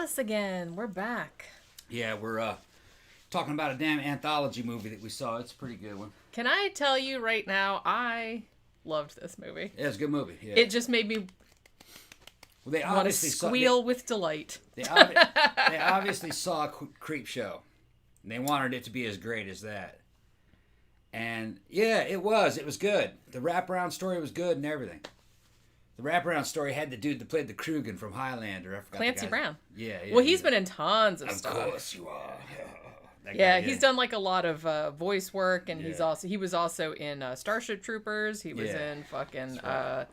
us again. We're back. Yeah, we're talking about a damn anthology movie that we saw. It's a pretty good one. Can I tell you right now, I loved this movie. Yeah, it's a good movie. Yeah. It just made me want to squeal with delight. They obviously saw a creep show. And they wanted it to be as great as that. And yeah, it was. It was good. The wraparound story was good and everything. The wraparound story had the dude that played the Krugen from Highlander. I forgot Clancy Brown. Yeah. Well, he's been in tons of stuff. Of course you are. Yeah, he's done like a lot of voice work, and he was also in Starship Troopers. He was in fucking. Right.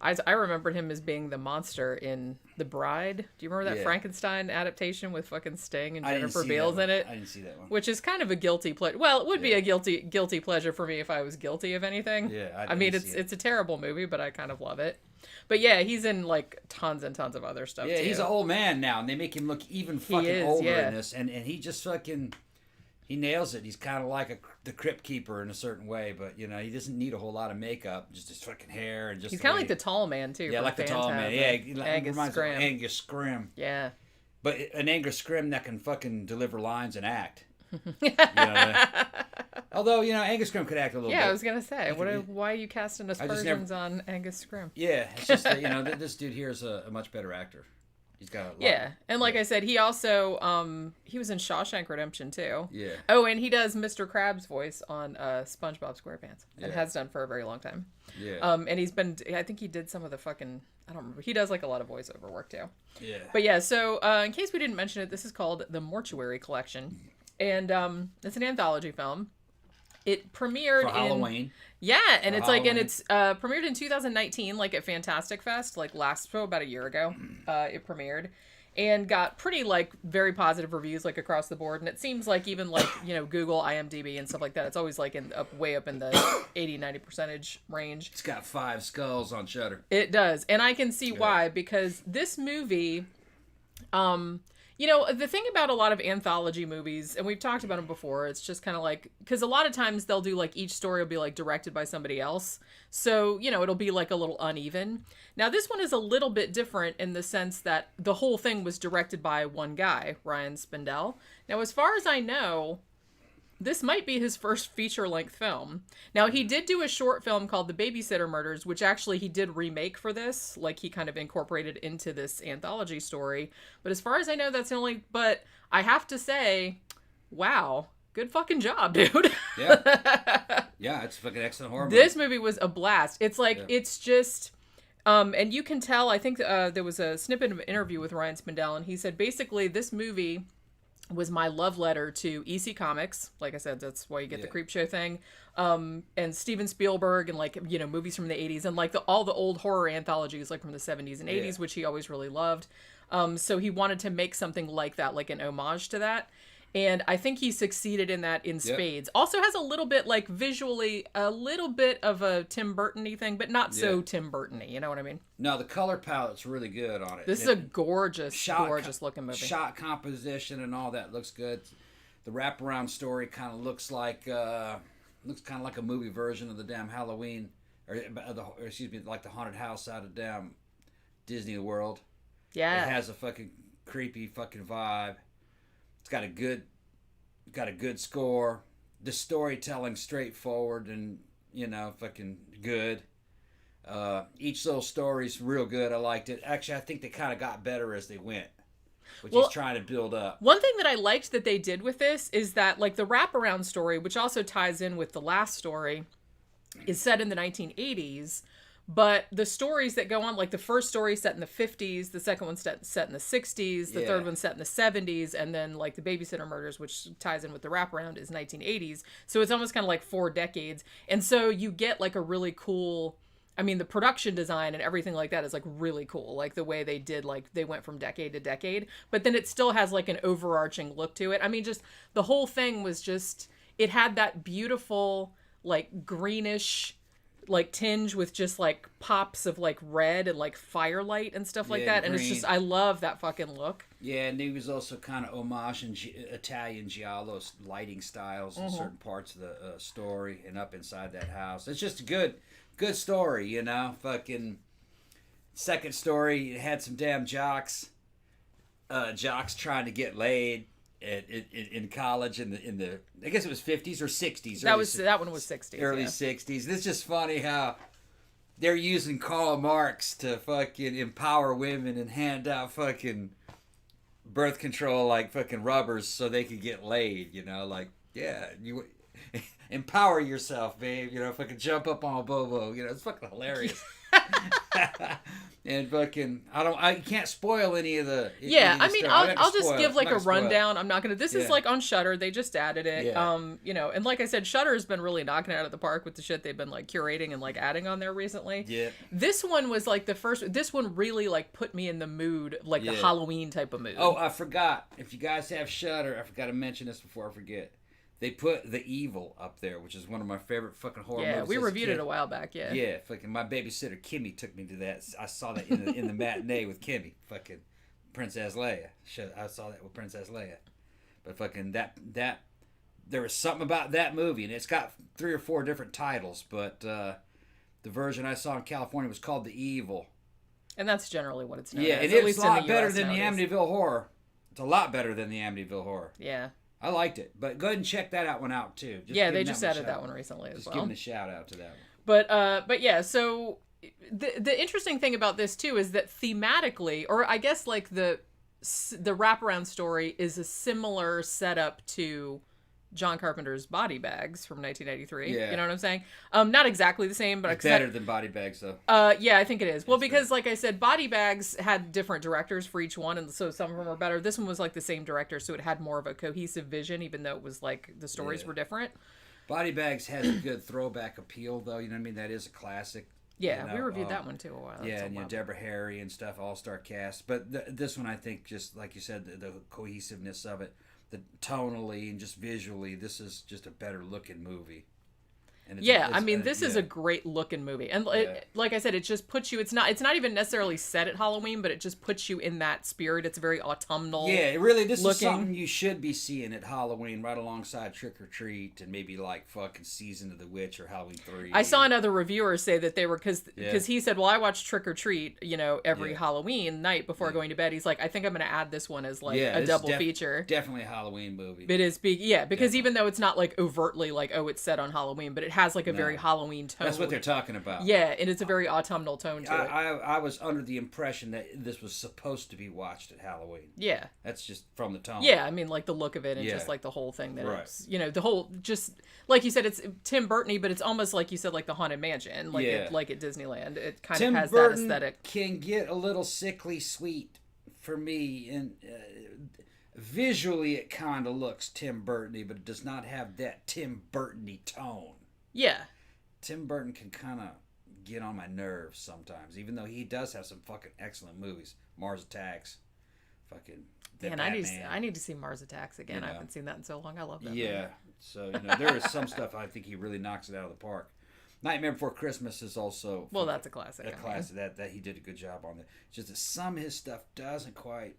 I remembered him as being the monster in The Bride. Do you remember that Frankenstein adaptation with fucking Sting and Jennifer Beals in it? I didn't see that one. Which is kind of a guilty pleasure. Well, it would be a guilty pleasure for me if I was guilty of anything. Yeah, I mean, it's a terrible movie, but I kind of love it. But yeah, he's in like tons and tons of other stuff. Yeah, too. He's an old man now, and they make him look even fucking older in this, and he just fucking. He nails it. He's kind of like the crypt keeper in a certain way, but you know he doesn't need a whole lot of makeup. Just his fucking hair and just. He's kind of like the tall man too. Yeah, like the tall man. Yeah, Angus Scrim. Angus Scrim. Yeah. But an Angus Scrim that can fucking deliver lines and act. Although Angus Scrim could act a little bit. Yeah, I was gonna say, why are you casting aspersions on Angus Scrim? Yeah, it's just that, this dude here is a much better actor. He's got a lot. And like I said, he also he was in Shawshank Redemption too. Yeah. Oh, and he does Mr. Krabs' voice on SpongeBob SquarePants, and has done for a very long time. Yeah. And he's been, I think he did some of the fucking, I don't remember. He does like a lot of voiceover work too. Yeah. But yeah, so in case we didn't mention it, this is called The Mortuary Collection, and it's an anthology film. It premiered for Halloween. And it's like, and it's premiered in 2019, like at Fantastic Fest, like about a year ago. It premiered and got pretty like very positive reviews like across the board. And it seems like even like Google, IMDb, and stuff like that, it's always like way up in the 80-90% range. It's got 5 skulls on Shudder. It does, and I can see why, because this movie, the thing about a lot of anthology movies, and we've talked about them before, it's just kind of like, because a lot of times they'll do like each story will be like directed by somebody else. So, it'll be like a little uneven. Now, this one is a little bit different in the sense that the whole thing was directed by one guy, Ryan Spindell. Now, as far as I know, this might be his first feature-length film. Now, he did do a short film called The Babysitter Murders, which actually he did remake for this. Like, he kind of incorporated into this anthology story. But as far as I know, that's the only... But I have to say, wow, good fucking job, dude. Yeah, it's a fucking excellent horror movie. This movie was a blast. It's like, it's just... and you can tell, I think there was a snippet of an interview with Ryan Spindell, and he said, basically, this movie was my love letter to EC Comics. Like I said, that's why you get the Creepshow thing. And Steven Spielberg and like, movies from the 80s and like all the old horror anthologies like from the 70s and 80s, which he always really loved. So he wanted to make something like that, like an homage to that. And I think he succeeded in that in spades. Also has a little bit, like, visually, a little bit of a Tim Burton-y thing, but not so Tim Burton-y, you know what I mean? No, the color palette's really good on it. This is a gorgeous looking movie. Shot composition and all that looks good. The wraparound story kind of looks like a movie version of the damn Halloween, like the haunted house out of damn Disney World. Yeah. It has a fucking creepy fucking vibe. It's got a good score. The storytelling straightforward and fucking good. Each little story's real good. I liked it. Actually, I think they kind of got better as they went, which is trying to build up. One thing that I liked that they did with this is that like the wraparound story, which also ties in with the last story, is set in the 1980s. But the stories that go on, like the first story set in the 50s, the second one set in the 60s, the third one set in the 70s, and then like the Babysitter Murders, which ties in with the wraparound, is 1980s. So it's almost kind of like 4 decades. And so you get like a really cool, I mean, the production design and everything like that is like really cool. Like the way they did, like they went from decade to decade, but then it still has like an overarching look to it. I mean, just the whole thing was just, it had that beautiful like greenish like tinge with just like pops of like red and like firelight and stuff like that. And it's just, I love that fucking look. Yeah, and he was also kind of homaging Italian giallo lighting styles in certain parts of the story and up inside that house. It's just a good story, Fucking second story, it had some damn jocks. jocks trying to get laid in college in the I guess it was 50s or 60s. That one was 60s. Early 60s. It's just funny how they're using Karl Marx to fucking empower women and hand out fucking birth control like fucking rubbers so they could get laid, you know, like, yeah, you empower yourself, babe, you know, fucking jump up on a bobo, you know, it's fucking hilarious. And fucking, I can't spoil any of the. Yeah, I mean, I'll just give like a rundown. I'm not gonna. This is like on Shudder. They just added it. Yeah. You know, and like I said, Shudder has been really knocking it out of the park with the shit they've been like curating and like adding on there recently. Yeah. This one was like the first. This one really like put me in the mood, like the Halloween type of mood. Oh, I forgot. If you guys have Shudder, I forgot to mention this before I forget. They put The Evil up there, which is one of my favorite fucking horror movies. Yeah, we reviewed it a while back, yeah. Yeah, fucking my babysitter Kimmy took me to that. I saw that in the matinee with Kimmy. Fucking Princess Leia. I saw that with Princess Leia. But fucking that there was something about that movie, and it's got 3 or 4 different titles, but the version I saw in California was called The Evil. And that's generally what it's known Yeah, as, and at it's least a lot in the better US than nowadays. the Amityville Horror. It's a lot better than the Amityville Horror. Yeah. I liked it, but go ahead and check that one out too. Yeah, they just added that one recently as just well. Just giving a shout out to that one. But yeah, so the interesting thing about this too is that thematically, or I guess like the wraparound story is a similar setup to John Carpenter's Body Bags from 1993. Yeah. You know what I'm saying? Not exactly the same, but it's better than Body Bags, though. Yeah, I think it is. Well, because like I said, Body Bags had different directors for each one, and so some of them are better. This one was like the same director, so it had more of a cohesive vision, even though it was like the stories were different. Body Bags has a good throwback appeal, though. You know what I mean? That is a classic. Yeah, you know, we reviewed that one too a while. Yeah, and Deborah Harry and stuff, all-star cast. But this one, I think, just like you said, the cohesiveness of it. The tonally and just visually, this is just a better looking movie. And I mean, this is a great looking movie, and like I said, it just puts you. It's not even necessarily set at Halloween, but it just puts you in that spirit. It's very autumnal. Yeah, it really. This is something you should be seeing at Halloween, right alongside Trick or Treat, and maybe like fucking Season of the Witch or Halloween 3. I saw another reviewer say that they were because he said, "Well, I watch Trick or Treat, you know, every Halloween night before going to bed." He's like, "I think I'm going to add this one as like a double feature." Definitely a Halloween movie. It is because even though it's not like overtly like it's set on Halloween, but it has like a very Halloween tone. That's what they're talking about. Yeah, and it's a very autumnal tone to it. I was under the impression that this was supposed to be watched at Halloween. Yeah. That's just from the tone. Yeah, I mean, like the look of it and just like the whole thing that it's, you know, the whole, just like you said, it's Tim Burton-y, but it's almost like you said, like the Haunted Mansion, like like at Disneyland. It kind of has that aesthetic. Can get a little sickly sweet for me, and visually it kind of looks Tim Burton-y, but it does not have that Tim Burton-y tone. Yeah. Tim Burton can kind of get on my nerves sometimes, even though he does have some fucking excellent movies. Mars Attacks, fucking. Man, I need to see Mars Attacks again. I haven't seen that in so long. I love that. Yeah, movie. So you know there is some stuff I think he really knocks it out of the park. Nightmare Before Christmas is also that's a classic. A classic that he did a good job on. That just that some of his stuff doesn't quite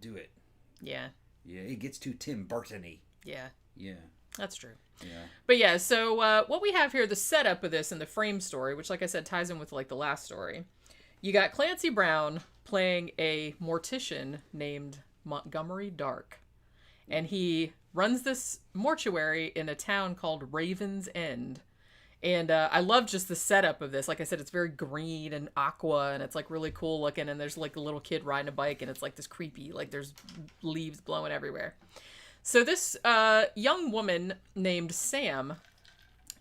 do it. Yeah. Yeah, it gets too Tim Burton-y. Yeah. Yeah. That's true. Yeah. But yeah, so what we have here, the setup of this and the frame story, which like I said ties in with like the last story. You got Clancy Brown playing a mortician named Montgomery Dark. And he runs this mortuary in a town called Raven's End. And I love just the setup of this. Like I said, it's very green and aqua, and it's like really cool looking. And there's like a little kid riding a bike, and it's like this creepy, like there's leaves blowing everywhere. So this young woman named Sam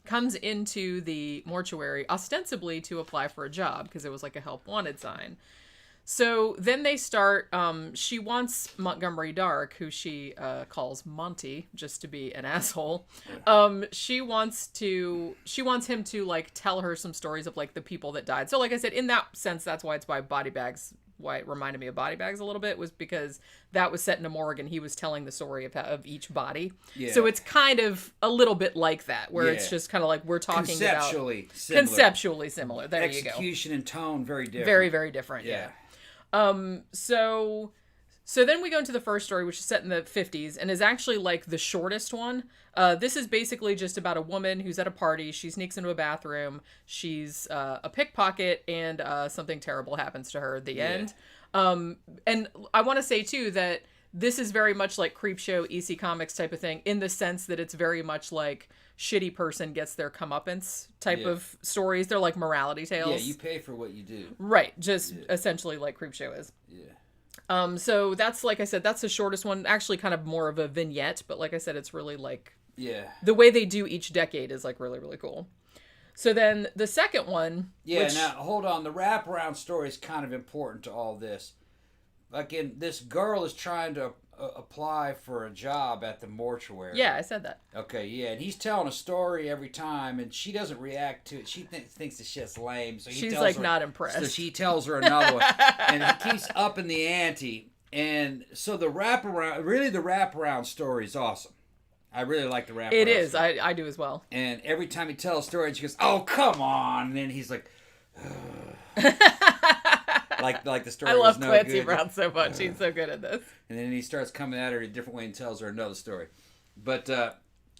comes into the mortuary ostensibly to apply for a job because it was like a help wanted sign. So then they start, she wants Montgomery Dark, who she calls Monty, just to be an asshole. She wants him to like tell her some stories of like the people that died. So like I said, in that sense, that's why it's by Body Bags. Why it reminded me of Body Bags a little bit was because that was set in a morgue and he was telling the story of each body. Yeah. So it's kind of a little bit like that, where it's just kind of like we're talking conceptually similar. There you go. Execution and tone very different. Very, very different. Yeah. So then we go into the first story, which is set in the 50s and is actually like the shortest one. This is basically just about a woman who's at a party. She sneaks into a bathroom. She's a pickpocket, and something terrible happens to her at the end. And I want to say too that this is very much like Creepshow, EC Comics type of thing, in the sense that it's very much like shitty person gets their comeuppance type of stories. They're like morality tales. Yeah, you pay for what you do. Right, just essentially like Creepshow is. Yeah. So that's, like I said, that's the shortest one. Actually, kind of more of a vignette, but like I said, it's really like the way they do each decade is like really, really cool. So then the second one, now hold on. The wraparound story is kind of important to all this. Again, this girl is trying to apply for a job at the mortuary. Yeah, I said that. Okay, yeah, and he's telling a story every time, and she doesn't react to it. She thinks the shit's lame, so she's like not impressed. So she tells her another one, and he keeps upping the ante. And so the wraparound story is awesome. I really like the wraparound. It is. I do as well. And every time he tells a story, she goes, "Oh, come on!" And then he's like. Like the story. I love was no Clancy good. Brown so much. He's so good at this. And then he starts coming at her a different way and tells her another story. But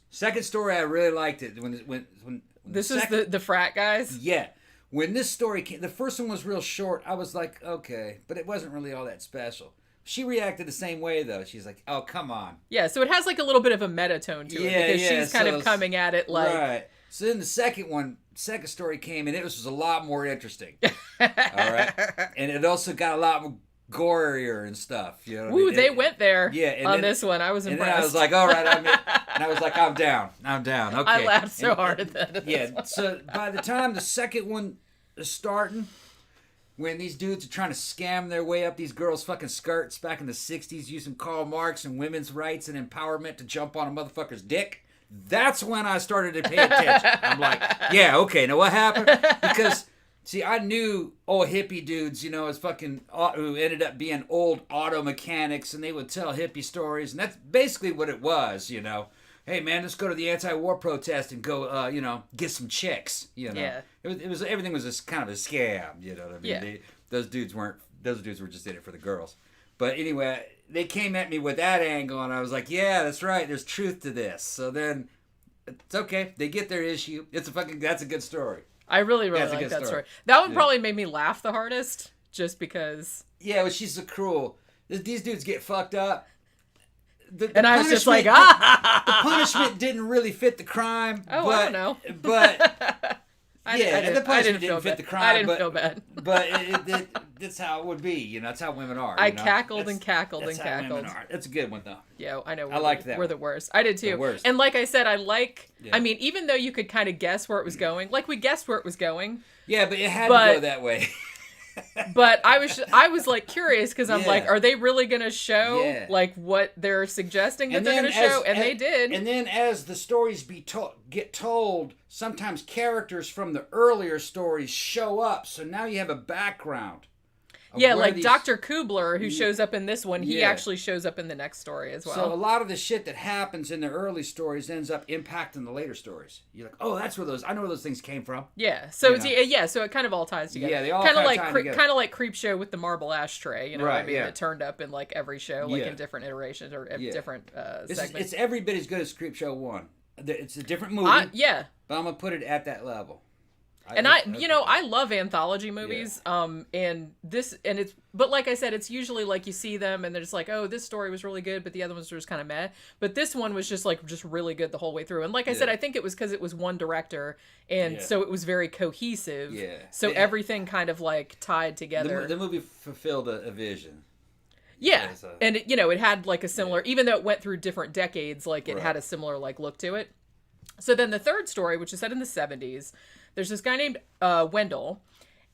second story, I really liked it when this is the frat guys. Yeah, when this story came, the first one was real short. I was like, okay, but it wasn't really all that special. She reacted the same way though. She's like, oh, come on. Yeah, so it has like a little bit of a meta tone to it because she's kind of coming at it like. Right. So then the second story came, and it was a lot more interesting. All right, and it also got a lot more gorier and stuff. You know, Ooh, they went there. Yeah, on this one, I was impressed. And then I was like, all right, and I was like, I'm down. Okay. I laughed so hard at that. Yeah. So by the time the second one is starting, when these dudes are trying to scam their way up these girls' fucking skirts back in the '60s, using Karl Marx and women's rights and empowerment to jump on a motherfucker's dick. That's when I started to pay attention. I'm like, yeah, okay, now what happened? Because, see, I knew old hippie dudes, as fucking, who ended up being old auto mechanics, and they would tell hippie stories, and that's basically what it was, Hey, man, let's go to the anti-war protest and go, get some chicks, Yeah. It was everything was just kind of a scam, you know what I mean? Yeah. Those dudes were just in it for the girls. But anyway, they came at me with that angle, and I was like, yeah, that's right. There's truth to this. So then, it's okay. They get their issue. That's a good story. I really like that story. That one probably made me laugh the hardest, just because. Yeah, well, she's so cruel. These dudes get fucked up. And I was just like, the punishment didn't really fit the crime. Oh, I don't know. But... the punishment didn't fit the crime. I didn't feel bad. But that's how it would be. That's how women are. I cackled and cackled and cackled. How women are. That's a good one, though. Yeah, I know. I liked that. We're the worst. I did, too. The worst. And like I said, I mean, even though you could kind of guess where it was going, like we guessed where it was going. Yeah, but it had to go that way. But I was like curious because I'm like, are they really gonna show like what they're suggesting that they're gonna show? And they did. And then as the stories get told, sometimes characters from the earlier stories show up. So now you have a background. Yeah, like Dr. Kubler, who shows up in this one, he actually shows up in the next story as well. So a lot of the shit that happens in the early stories ends up impacting the later stories. You're like, oh, that's where I know where those things came from. Yeah. So so it kind of all ties together. Yeah, they all kind of like together. Kind of like Creepshow with the marble ashtray. You know what I mean? Yeah. It turned up in like every show, like in different iterations or different segments. It's every bit as good as Creepshow 1. It's a different movie. But I'm gonna put it at that level. I love anthology movies. But like I said, it's usually like you see them and they're just like, oh, this story was really good, but the other ones were just kind of meh. But this one was just really good the whole way through. And like I said, I think it was because it was one director, and so it was very cohesive. Yeah. So everything kind of like tied together. The movie fulfilled a vision. Yeah, and it had like a similar, even though it went through different decades, like it had a similar like look to it. So then the third story, which is set in the 70s. There's this guy named Wendell,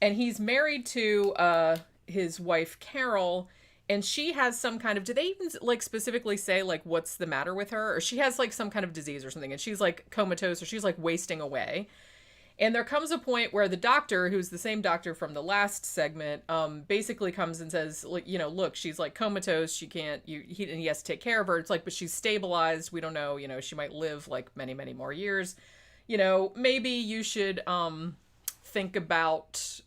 and he's married to his wife Carol, and she has some kind of, do they even like specifically say like what's the matter with her? Or she has like some kind of disease or something, and she's like comatose, or she's like wasting away. And there comes a point where the doctor, who's the same doctor from the last segment, basically comes and says, like, look, she's like comatose. She can't, and he has to take care of her. It's like, but she's stabilized. We don't know, she might live like many, many more years. Maybe you should think about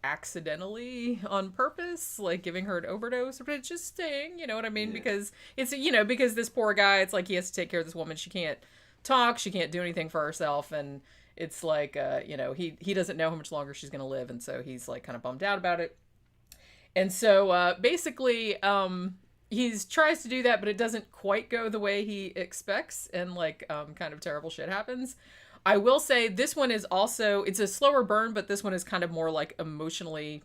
accidentally on purpose, like giving her an overdose, but just saying, you know what I mean? Because it's, because this poor guy, it's like he has to take care of this woman. She can't talk. She can't do anything for herself. And it's like, he doesn't know how much longer she's going to live. And so he's like kind of bummed out about it. And so basically, he tries to do that, but it doesn't quite go the way he expects, and like kind of terrible shit happens. I will say this one is also, it's a slower burn, but this one is kind of more like emotionally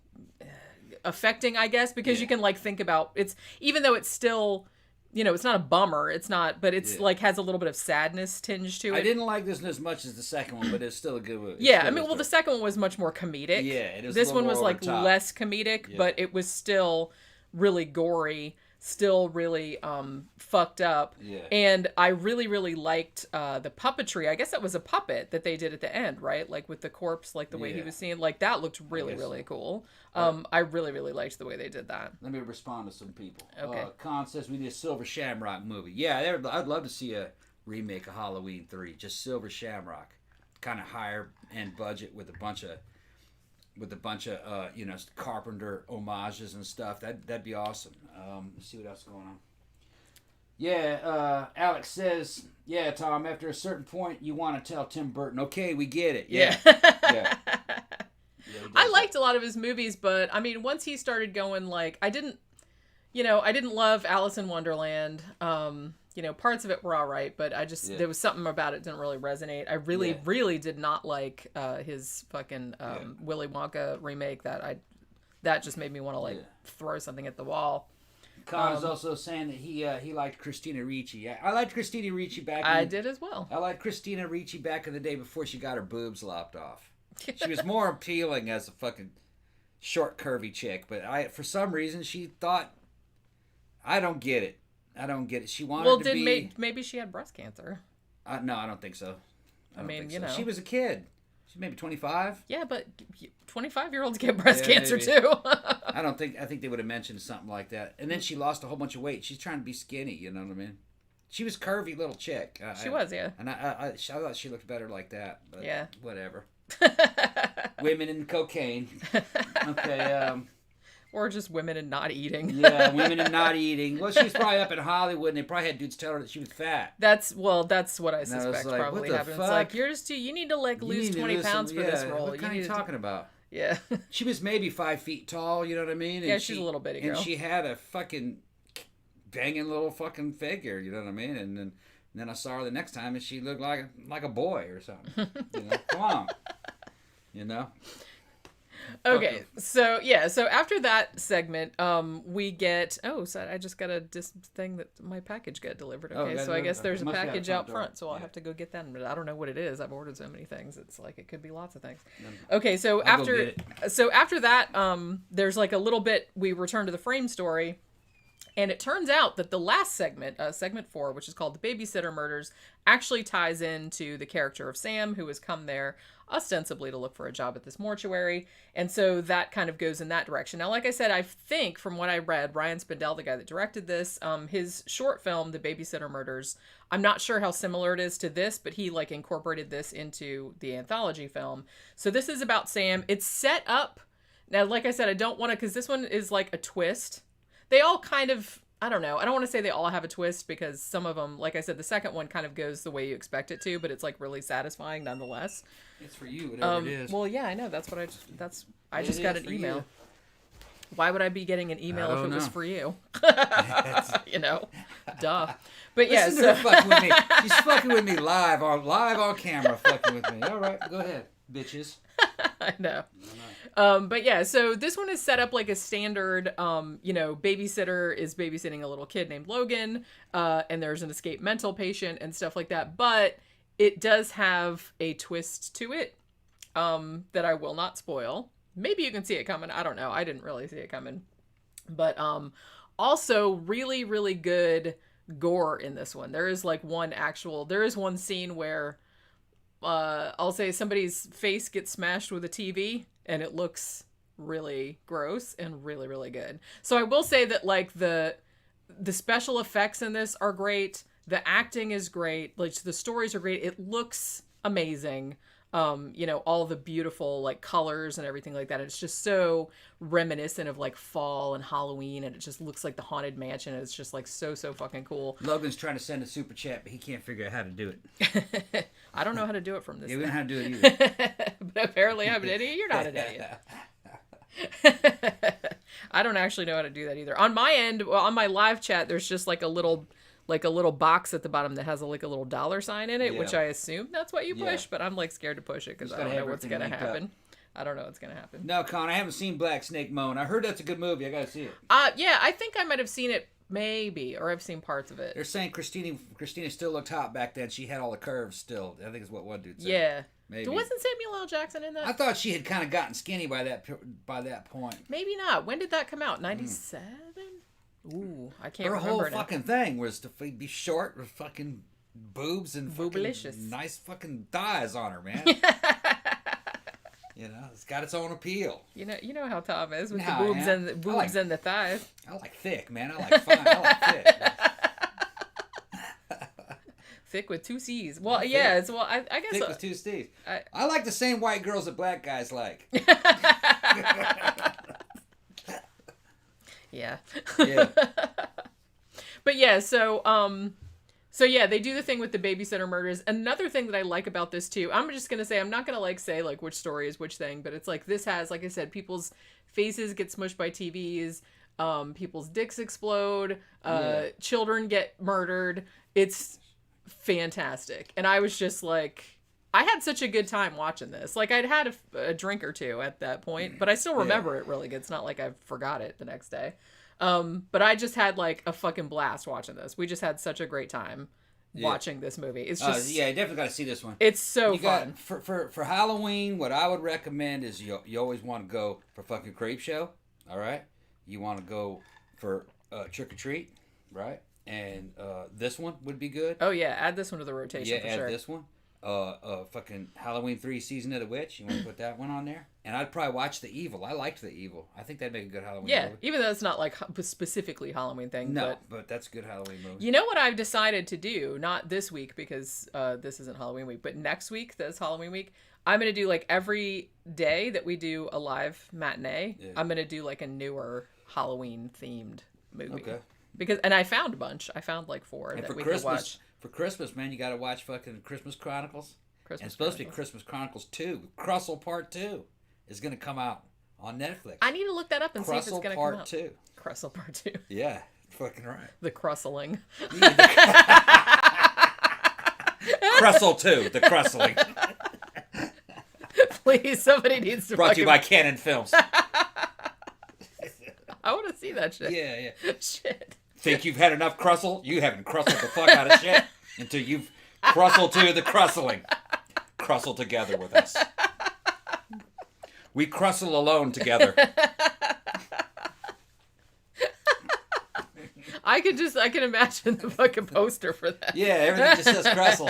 affecting, I guess, because you can like think about it's, even though it's still, it's not a bummer, it's not, but it's like has a little bit of sadness tinge to it. I didn't like this one as much as the second one, but it's still a good one. Yeah, I mean, well, the second one was much more comedic. Yeah, it is. This one was like less comedic, but it was still really gory, still really fucked up. Yeah. And I really, really liked the puppetry. I guess that was a puppet that they did at the end, right? Like with the corpse, like the way he was seen. Like that looked really, really cool. I really, really liked the way they did that. Let me respond to some people. Okay. Con says we did a Silver Shamrock movie. Yeah, I'd love to see a remake of Halloween 3. Just Silver Shamrock. Kind of higher end budget with a bunch of Carpenter homages and stuff. That'd be awesome. Let's see what else is going on. Yeah, Alex says, yeah, Tom, after a certain point, you want to tell Tim Burton, okay, we get it. Yeah. Yeah. I liked a lot of his movies, but I mean, once he started going like, I didn't love Alice in Wonderland. Parts of it were all right, but there was something about it that didn't really resonate. I really, really did not like his fucking Willy Wonka remake. That just made me want to throw something at the wall. Con is also saying that he liked Christina Ricci. I liked Christina Ricci back. I did as well. I liked Christina Ricci back in the day before she got her boobs lopped off. She was more appealing as a fucking short, curvy chick, but for some reason she thought, I don't get it. She wanted to be... maybe she had breast cancer. No, I don't think so. I mean, she was a kid. She's maybe 25. Yeah, but 25-year-olds get breast cancer too. I think they would have mentioned something like that. And then she lost a whole bunch of weight. She's trying to be skinny, you know what I mean? She was a curvy little chick. She was, yeah. And I thought she looked better like that. But yeah. Whatever. Women and cocaine. Okay, or just women and not eating. Yeah, women and not eating. Well, she was probably up in Hollywood, and they probably had dudes tell her that she was fat. That's what I suspect like, probably happened. It's like, you need to lose 20 pounds for this role. What are you talking about? Yeah. She was maybe 5 feet tall, you know what I mean? And she's a little bitty girl. And she had a fucking banging little fucking figure, you know what I mean? And then I saw her the next time, and she looked like a boy or something. Come on. Okay, so after that segment, we get I just got this thing that my package got delivered. Okay, so I guess there's a package out front, so I'll have to go get that. But I don't know what it is. I've ordered so many things. It's like it could be lots of things. Okay, so after that, there's like a little bit. We return to the frame story. And it turns out that the last segment, segment 4, which is called The Babysitter Murders, actually ties into the character of Sam, who has come there ostensibly to look for a job at this mortuary. And so that kind of goes in that direction. Now, like I said, I think from what I read, Ryan Spindell, the guy that directed this, his short film, The Babysitter Murders, I'm not sure how similar it is to this, but he like incorporated this into the anthology film. So this is about Sam. It's set up. Now, like I said, I don't want to, because this one is like a twist. They all kind of, I don't know. I don't want to say they all have a twist because some of them, like I said, the second one kind of goes the way you expect it to, but it's like really satisfying nonetheless. It's for you, whatever it is. Well, yeah, I know. I just got an email. You. Why would I be getting an email if it was for you? Duh. But yeah, Listen to her fucking with me. She's fucking with me live on camera, fucking with me. All right, go ahead, bitches. I know. But yeah, so this one is set up like a standard, babysitter is babysitting a little kid named Logan, and there's an escaped mental patient and stuff like that. But it does have a twist to it that I will not spoil. Maybe you can see it coming. I don't know. I didn't really see it coming. But also really, really good gore in this one. There is one scene where I'll say somebody's face gets smashed with a TV and it looks really gross and really, really good. So I will say that like the special effects in this are great. The acting is great. Like the stories are great. It looks amazing. All the beautiful like colors and everything like that. It's just so reminiscent of like fall and Halloween, and it just looks like the Haunted Mansion. It's just like so fucking cool. Logan's trying to send a super chat, but he can't figure out how to do it. I don't know how to do it from this. Yeah, we don't know how to do it either. But apparently I'm an idiot. You're not an idiot. I don't actually know how to do that either. On my end, well, on my live chat, there's just like a little box at the bottom that has a little dollar sign in it, which I assume that's what you push, but I'm like scared to push it because I don't know what's gonna happen. I don't know what's gonna happen. No, Con, I haven't seen Black Snake Moan. I heard that's a good movie. I gotta see it. Yeah, I think I might have seen it, maybe, or I've seen parts of it. They're saying Christina still looked hot back then. She had all the curves still. I think is what one dude said. Yeah. Maybe. Wasn't Samuel L. Jackson in that? I thought she had kind of gotten skinny by that point. Maybe not. When did that come out? 97? Ooh, I can't remember. Her whole fucking thing was to be short with fucking boobs and fucking nice fucking thighs on her, man. You know, it's got its own appeal. You know how Tom is with the boobs and the boobs and the thighs. I like thick, man. I like fine. I like thick. Thick with 2 C's. Well, yeah, it's I guess thick with 2 C's. I like the same white girls that black guys like. Yeah. Yeah. But yeah, so yeah, they do the thing with the babysitter murders. Another thing that I like about this too, I'm just gonna say, I'm not gonna say which story is which thing, but it's like this has, like I said, people's faces get smushed by TVs, people's dicks explode, children get murdered. It's fantastic, and I was just like, I had such a good time watching this. Like, I'd had a drink or two at that point, but I still remember it really good. It's not like I forgot it the next day. But I just had like a fucking blast watching this. We just had such a great time watching this movie. It's just you definitely got to see this one. It's so fun. For Halloween, what I would recommend is you always want to go for fucking crepe show. All right, you want to go for trick or treat, right? And this one would be good. Oh yeah, add this one to the rotation. Yeah, add this one. Fucking Halloween 3 Season of the Witch. You want to put that one on there? And I'd probably watch The Evil. I liked The Evil. I think that'd make a good Halloween movie. Even though it's not like specifically Halloween thing. No, but that's a good Halloween movie. You know what I've decided to do? Not this week because this isn't Halloween week, but next week, that's Halloween week. I'm going to do like every day that we do a live matinee, I'm going to do like a newer Halloween themed movie. Okay. And I found a bunch. I found like 4 that we could watch. For Christmas, man, you got to watch fucking Christmas Chronicles. And it's supposed to be Christmas Chronicles 2. Crustle Part 2 is going to come out on Netflix. I need to look that up and see if it's going to come out. Part 2. Crustle Part 2. Yeah, fucking right. The Crustling. Crustle 2, the Crustling. Please, somebody needs to Brought to you by Canon Films. I want to see that shit. Yeah. Shit. Think you've had enough crustle? You haven't crustled the fuck out of shit until you've crustled to the crustling. Crustle together with us. We crustle alone together. I can imagine the fucking poster for that. Yeah, everything just says crustle.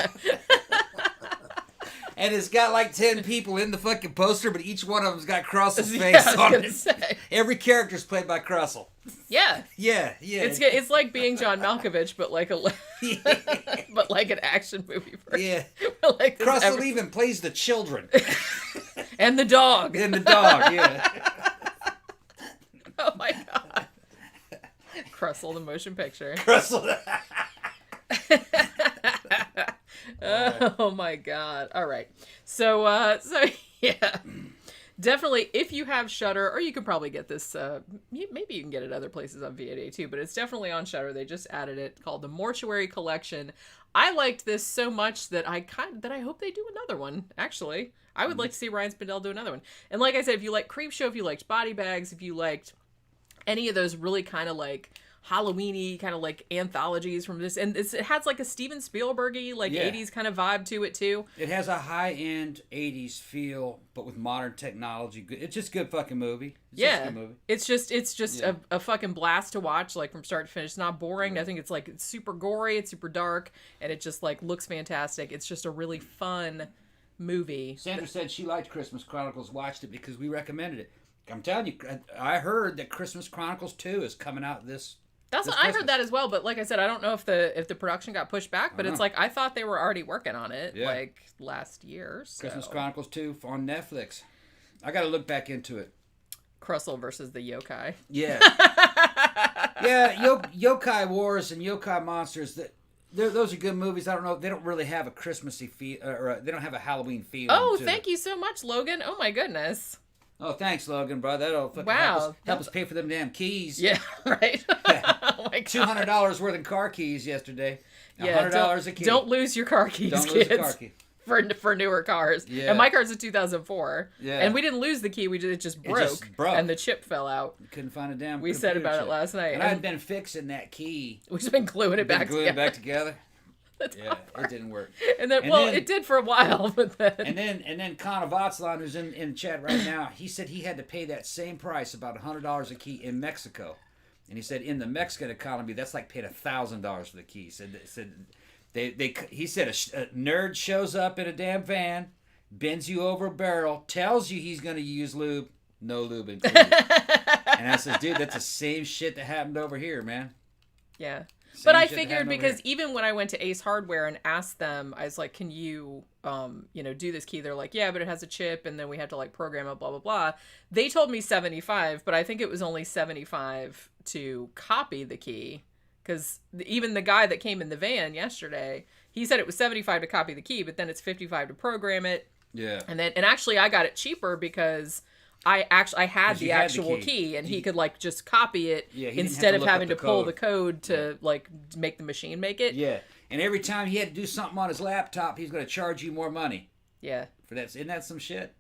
And it's got like 10 people in the fucking poster, but each one of them's got Crustle's face on it. Say. Every character's played by Crustle. Yeah. Yeah. It's like being John Malkovich, but like but like an action movie version. Yeah. Like Crustle even plays the children. And the dog. Yeah. Oh my god. Crustle the motion picture. Crustle. Oh my god. All right. So yeah. Definitely, if you have Shudder, or you could probably get this, maybe you can get it other places on VOD too, but it's definitely on Shudder. They just added it, called the Mortuary Collection. I liked this so much that I hope they do another one, actually. I would like to see Ryan Spindell do another one. And like I said, if you like Creepshow, if you liked Body Bags, if you liked any of those really kind of like Halloween-y kind of like anthologies from this, and it has like a Steven Spielberg-y like 80s kind of vibe to it too. It has a high-end 80s feel, but with modern technology. It's just a good fucking movie. It's just a fucking blast to watch, like from start to finish. It's not boring. I think it's like it's super gory, it's super dark, and it just like looks fantastic. It's just a really fun movie. Sandra said she liked Christmas Chronicles, watched it because we recommended it. I'm telling you, I heard that Christmas Chronicles 2 is coming out this I heard that as well, but like I said, I don't know if the production got pushed back, but it's like I thought they were already working on it like last year. So. Christmas Chronicles 2 on Netflix. I got to look back into it. Crustle versus the yokai. Yeah. Yokai Wars and Yokai Monsters, those are good movies. I don't know. They don't really have a Christmassy feel, or they don't have a Halloween feel. Oh, thank you so much, Logan. Oh my goodness. Oh, thanks, Logan, bro. That'll fucking Wow. help us pay for them damn keys. Yeah, right. Oh my God. $200 worth of car keys yesterday. Yeah, $100 a key. Don't lose your car keys, Don't kids. lose a car key. For newer cars. Yeah. And my car's a 2004. Yeah. And we didn't lose the key. It just broke. And the chip fell out. Couldn't find a damn We said about it last night. And I'd been fixing that key. We've just been gluing it back together. That's yeah, it didn't work. And then, it did for a while, but then... And then Connor Vatslan, who's in the chat right now, he said he had to pay that same price, about $100 a key, in Mexico. And he said in the Mexican economy, that's like paying $1,000 for the key. He said he said a nerd shows up in a damn van, bends you over a barrel, tells you he's going to use lube, no lube included. And I said, dude, that's the same shit that happened over here, man. Yeah. But I figured because even when I went to Ace Hardware and asked them, I was like, can you, do this key? They're like, yeah, but it has a chip, and then we had to like program it, blah, blah, blah. They told me 75, but I think it was only 75 to copy the key. Because even the guy that came in the van yesterday, he said it was 75 to copy the key, but then it's 55 to program it. Yeah. And actually I got it cheaper because I had the actual key, and he could like just copy it instead of having to pull the code to like make the machine make it. Yeah. And every time he had to do something on his laptop, he's going to charge you more money. Yeah. For that. Isn't that some shit?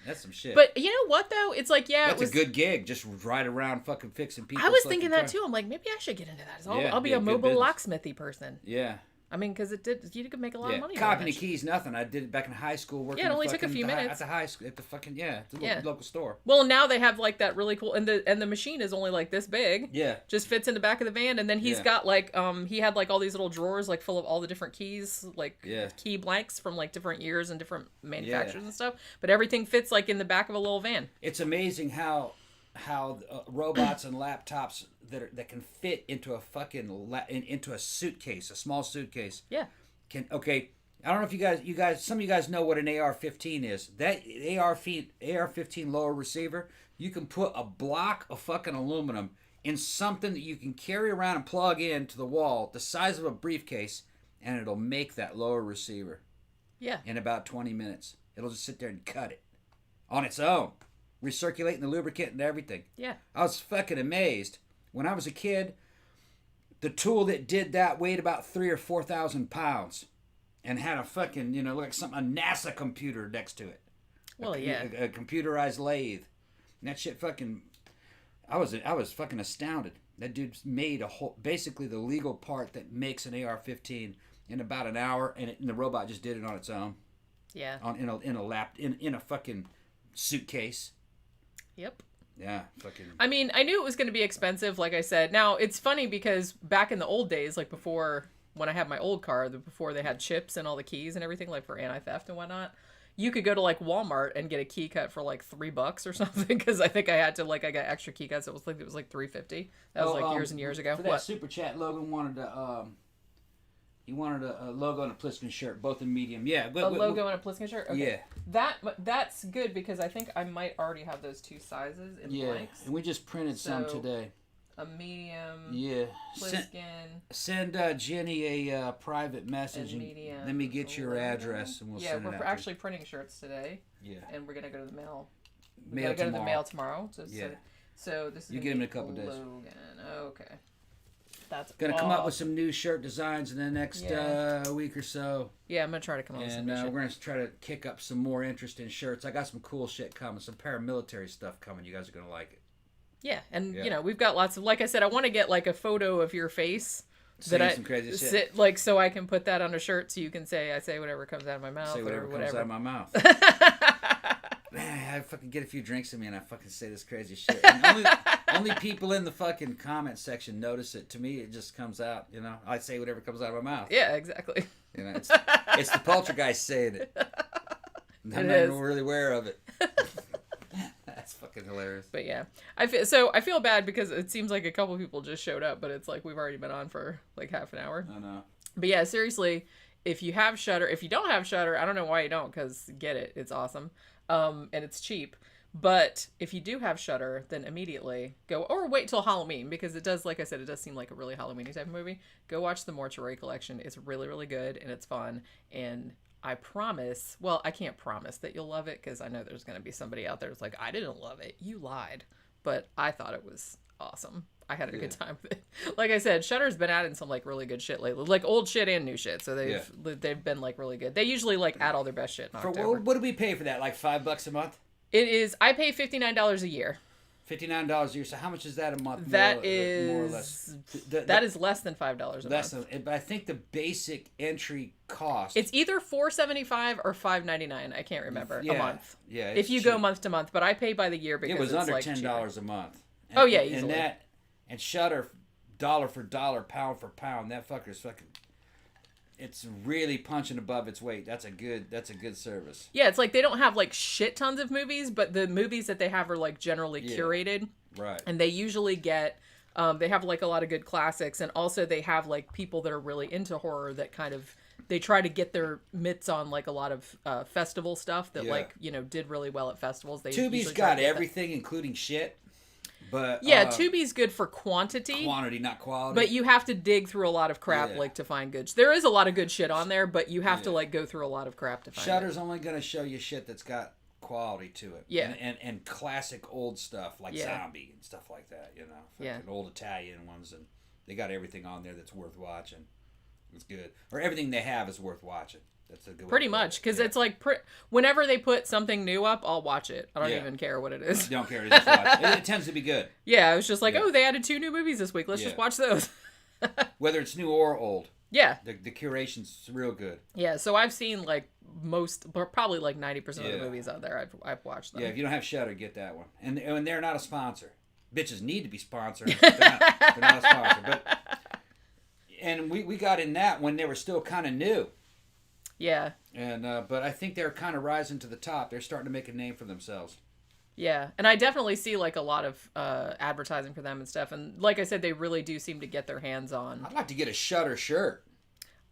That's some shit. But you know what though? It's like, that's a good gig. Just ride around fucking fixing people. I was thinking that too. I'm like, maybe I should get into that. I'll be a mobile locksmithy person. Yeah. I mean, because you could make a lot of money. Copying the keys, nothing. I did it back in high school. Working it only took a few minutes at the high school, at the fucking local store. Well, now they have like that really cool, and the machine is only like this big. Yeah, just fits in the back of the van, and then he's got like he had like all these little drawers like full of all the different keys, like key blanks from like different years and different manufacturers and stuff. But everything fits like in the back of a little van. It's amazing how robots and laptops that can fit into a fucking into a suitcase, a small suitcase. Yeah. I don't know if you guys, some of you guys know what an AR-15 is. That AR-15 lower receiver, you can put a block of fucking aluminum in something that you can carry around and plug into the wall, the size of a briefcase, and it'll make that lower receiver. Yeah. In about 20 minutes. It'll just sit there and cut it on its own, recirculating the lubricant and everything. Yeah. I was fucking amazed. When I was a kid, the tool that did that weighed about 3,000 or 4,000 pounds, and had a fucking a NASA computer next to it. Well, a computerized lathe, and that shit fucking. I was fucking astounded. That dude made basically the legal part that makes an AR-15 in about an hour, and the robot just did it on its own. Yeah. In a fucking suitcase. Yep. Yeah, fucking. I mean, I knew it was going to be expensive, like I said. Now, it's funny because back in the old days, like before, when I had my old car, before they had chips and all the keys and everything, like for anti-theft and whatnot, you could go to like Walmart and get a key cut for like $3 or something. Because I think I had to I got extra key cuts. It was like $3.50. That was years and years ago. For that super chat, Logan wanted to. He wanted a logo and a Pliskin shirt, both in medium. Yeah, logo and a Pliskin shirt. Okay. Yeah, that's good because I think I might already have those two sizes in blanks. And we just printed some today. A medium. Yeah. Pliskin. Send Jenny a private message and let me get your address and we'll send it out. Yeah, we're actually printing shirts today. Yeah. And we're gonna go to the mail. We gotta go to the mail tomorrow. So this is you get them in a couple days. Logan. Okay. That's gonna come up with some new shirt designs in the next week or so. Yeah, I'm gonna try to come up with some new shit. We're gonna try to kick up some more interest in shirts. I got some cool shit coming, some paramilitary stuff coming. You guys are gonna like it. Yeah, and we've got lots of, like I said, I want to get like a photo of your face some crazy shit. So I can put that on a shirt so you can I say whatever comes out of my mouth. Say whatever comes out of my mouth. Man, I fucking get a few drinks in me and I fucking say this crazy shit. And only people in the fucking comment section notice it. To me, it just comes out. I say whatever comes out of my mouth. Yeah, exactly. It's the poltergeist saying it. I'm not even really aware of it. That's fucking hilarious. But yeah, I feel bad because it seems like a couple people just showed up, but it's like we've already been on for like half an hour. I know. But yeah, seriously, if you have Shudder, if you don't have Shudder, I don't know why you don't, because get it, it's awesome, and it's cheap. But if you do have Shudder, then immediately go, or wait till Halloween, because it does, like I said, it does seem like a really Halloween-y type of movie. Go watch the Mortuary Collection. It's really, really good, and it's fun. And I promise. Well, I can't promise that you'll love it because I know there's going to be somebody out there that's like, I didn't love it. You lied. But I thought it was awesome. I had a good time with it. Like I said, Shudder's been adding some like really good shit lately, like old shit and new shit. So they've been like really good. They usually like add all their best shit in October. What do we pay for that? Like $5 a month? It is. I pay $59 a year. $59 a year. So how much is that a month? That more or less. That is less than $5 a month. But I think the basic entry cost. It's either $4.75 or $5.99. I can't remember a month. Yeah. If you go month to month, but I pay by the year because it was under like $10 cheaper. a month. And, easily. And Shudder, dollar for dollar, pound for pound. That fucker's fucking. It's really punching above its weight. That's a good service. Yeah, it's like they don't have like shit tons of movies, but the movies that they have are like generally curated. Right. And they usually get, they have like a lot of good classics, and also they have like people that are really into horror that kind of, they try to get their mitts on like a lot of festival stuff that like, you know, did really well at festivals. Tubi's got everything, including shit. But Tubi's good for quantity. Quantity, not quality. But you have to dig through a lot of crap like to find good. There is a lot of good shit on there, but you have to like go through a lot of crap to find Shudder's only going to show you shit that's got quality to it. Yeah. And classic old stuff like Zombie and stuff like that, you know. Old Italian ones, and they got everything on there that's worth watching. It's good. Or everything they have is worth watching. That's a good Pretty much, because it's like whenever they put something new up, I'll watch it. I don't even care what it is. You don't care. Just watch it. It tends to be good. Yeah, I was just like, oh, they added 2 new movies this week. Let's just watch those. Whether it's new or old. Yeah. The curation's real good. Yeah, so I've seen like probably like 90% of the movies out there. I've watched them. Yeah, if you don't have Shudder, get that one. And they're not a sponsor. Bitches need to be sponsored. They're not a sponsor. And we got in that when they were still kind of new. Yeah. And but I think they're kind of rising to the top. They're starting to make a name for themselves. Yeah, and I definitely see like a lot of advertising for them and stuff. And like I said, they really do seem to get their hands on. I'd like to get a Shudder shirt.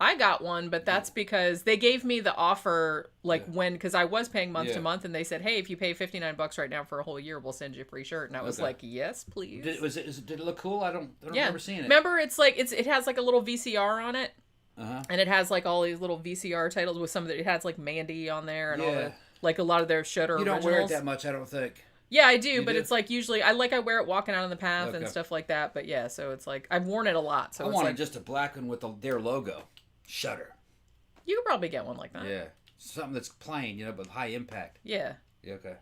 I got one, but that's because they gave me the offer because I was paying month to month, and they said, hey, if you pay $59 right now for a whole year, we'll send you a free shirt. And I was like, yes, please. Did it look cool? I don't remember seeing it. Remember, it's like it has like a little VCR on it. And it has like all these little VCR titles with some of it has like Mandy on there and all the like a lot of their Shudder originals. You don't wear it that much, I don't think. Yeah, I do, but it's like usually I wear it walking out on the path and stuff like that. But yeah, so it's like I've worn it a lot. So I wanted just a black one with their logo, Shudder. You could probably get one like that. Yeah, something that's plain, but high impact. Yeah. Yeah. Okay.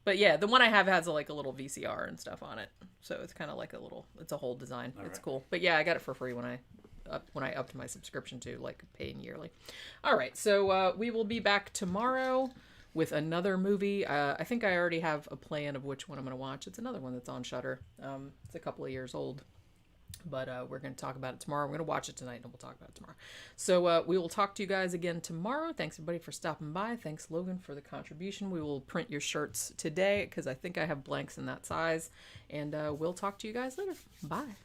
But yeah, the one I have has like a little VCR and stuff on it, so it's kind of like it's a whole design. It's cool. But yeah, I got it for free when I upped my subscription to like paying yearly. All right, so we will be back tomorrow with another movie. I think I already have a plan of which one I'm going to watch. It's another one that's on Shudder. It's a couple of years old, but we're going to talk about it tomorrow. We're going to watch it tonight, and we'll talk about it tomorrow. So we will talk to you guys again tomorrow. Thanks everybody for stopping by. Thanks Logan for the contribution. We will print your shirts today because I think I have blanks in that size, and we'll talk to you guys later. Bye.